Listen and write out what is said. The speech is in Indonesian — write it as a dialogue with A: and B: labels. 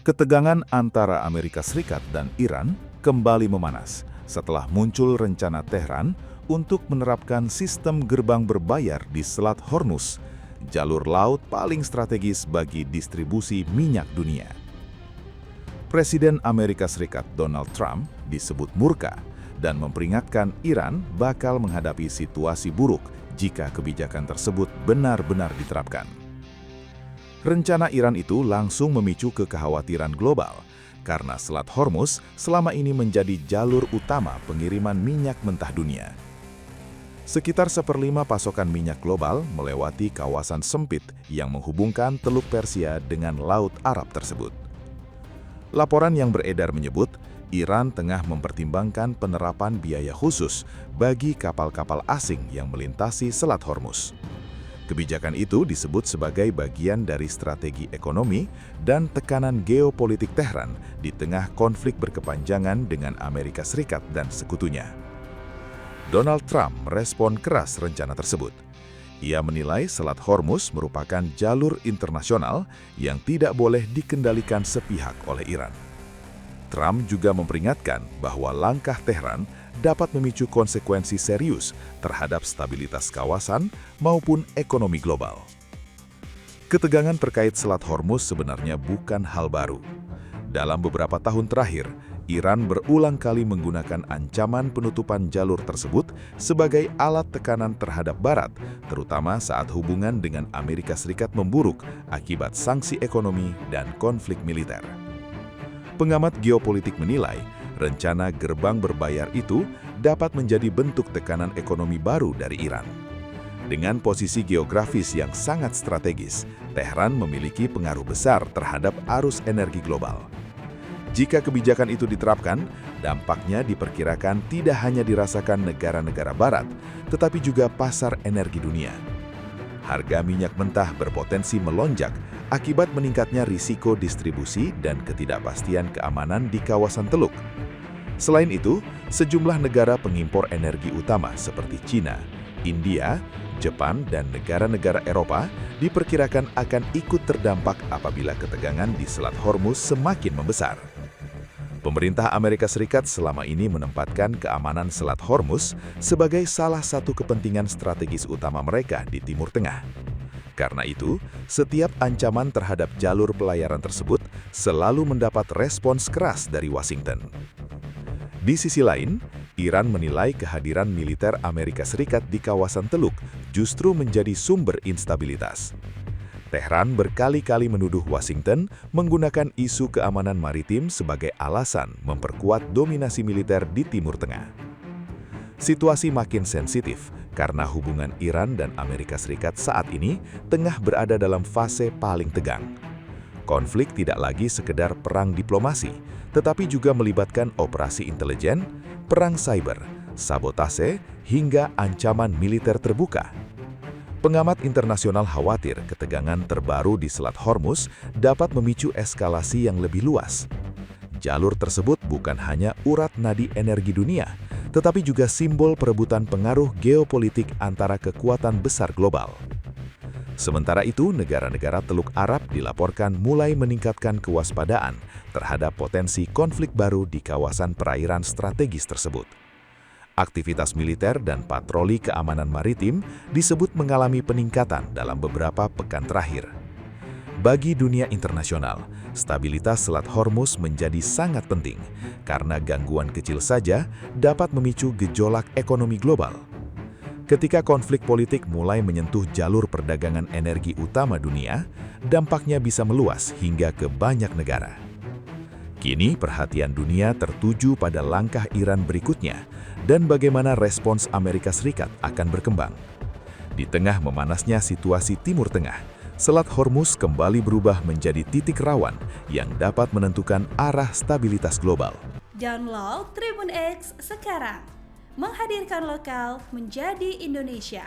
A: Ketegangan antara Amerika Serikat dan Iran kembali memanas setelah muncul rencana Tehran untuk menerapkan sistem gerbang berbayar di Selat Hormuz, jalur laut paling strategis bagi distribusi minyak dunia. Presiden Amerika Serikat Donald Trump disebut murka dan memperingatkan Iran bakal menghadapi situasi buruk jika kebijakan tersebut benar-benar diterapkan. Rencana Iran itu langsung memicu kekhawatiran global karena Selat Hormuz selama ini menjadi jalur utama pengiriman minyak mentah dunia. Sekitar 1/5 pasokan minyak global melewati kawasan sempit yang menghubungkan Teluk Persia dengan Laut Arab tersebut. Laporan yang beredar menyebut Iran tengah mempertimbangkan penerapan biaya khusus bagi kapal-kapal asing yang melintasi Selat Hormuz. Kebijakan itu disebut sebagai bagian dari strategi ekonomi dan tekanan geopolitik Tehran di tengah konflik berkepanjangan dengan Amerika Serikat dan sekutunya. Donald Trump merespon keras rencana tersebut. Ia menilai Selat Hormuz merupakan jalur internasional yang tidak boleh dikendalikan sepihak oleh Iran. Trump juga memperingatkan bahwa langkah Tehran dapat memicu konsekuensi serius terhadap stabilitas kawasan maupun ekonomi global. Ketegangan terkait Selat Hormuz sebenarnya bukan hal baru. Dalam beberapa tahun terakhir, Iran berulang kali menggunakan ancaman penutupan jalur tersebut sebagai alat tekanan terhadap Barat, terutama saat hubungan dengan Amerika Serikat memburuk akibat sanksi ekonomi dan konflik militer. Pengamat geopolitik menilai, rencana gerbang berbayar itu dapat menjadi bentuk tekanan ekonomi baru dari Iran. Dengan posisi geografis yang sangat strategis, Tehran memiliki pengaruh besar terhadap arus energi global. Jika kebijakan itu diterapkan, dampaknya diperkirakan tidak hanya dirasakan negara-negara Barat, tetapi juga pasar energi dunia. Harga minyak mentah berpotensi melonjak akibat meningkatnya risiko distribusi dan ketidakpastian keamanan di kawasan Teluk. Selain itu, sejumlah negara pengimpor energi utama seperti China, India, Jepang, dan negara-negara Eropa diperkirakan akan ikut terdampak apabila ketegangan di Selat Hormuz semakin membesar. Pemerintah Amerika Serikat selama ini menempatkan keamanan Selat Hormuz sebagai salah satu kepentingan strategis utama mereka di Timur Tengah. Karena itu, setiap ancaman terhadap jalur pelayaran tersebut selalu mendapat respons keras dari Washington. Di sisi lain, Iran menilai kehadiran militer Amerika Serikat di kawasan Teluk justru menjadi sumber instabilitas. Tehran berkali-kali menuduh Washington menggunakan isu keamanan maritim sebagai alasan memperkuat dominasi militer di Timur Tengah. Situasi makin sensitif karena hubungan Iran dan Amerika Serikat saat ini tengah berada dalam fase paling tegang. Konflik tidak lagi sekedar perang diplomasi, tetapi juga melibatkan operasi intelijen, perang cyber, sabotase, hingga ancaman militer terbuka. Pengamat internasional khawatir ketegangan terbaru di Selat Hormuz dapat memicu eskalasi yang lebih luas. Jalur tersebut bukan hanya urat nadi energi dunia, tetapi juga simbol perebutan pengaruh geopolitik antara kekuatan besar global. Sementara itu, negara-negara Teluk Arab dilaporkan mulai meningkatkan kewaspadaan terhadap potensi konflik baru di kawasan perairan strategis tersebut. Aktivitas militer dan patroli keamanan maritim disebut mengalami peningkatan dalam beberapa pekan terakhir. Bagi dunia internasional, stabilitas Selat Hormuz menjadi sangat penting karena gangguan kecil saja dapat memicu gejolak ekonomi global. Ketika konflik politik mulai menyentuh jalur perdagangan energi utama dunia, dampaknya bisa meluas hingga ke banyak negara. Kini perhatian dunia tertuju pada langkah Iran berikutnya dan bagaimana respons Amerika Serikat akan berkembang. Di tengah memanasnya situasi Timur Tengah, Selat Hormuz kembali berubah menjadi titik rawan yang dapat menentukan arah stabilitas global.
B: Download Tribun X sekarang, menghadirkan lokal menjadi Indonesia.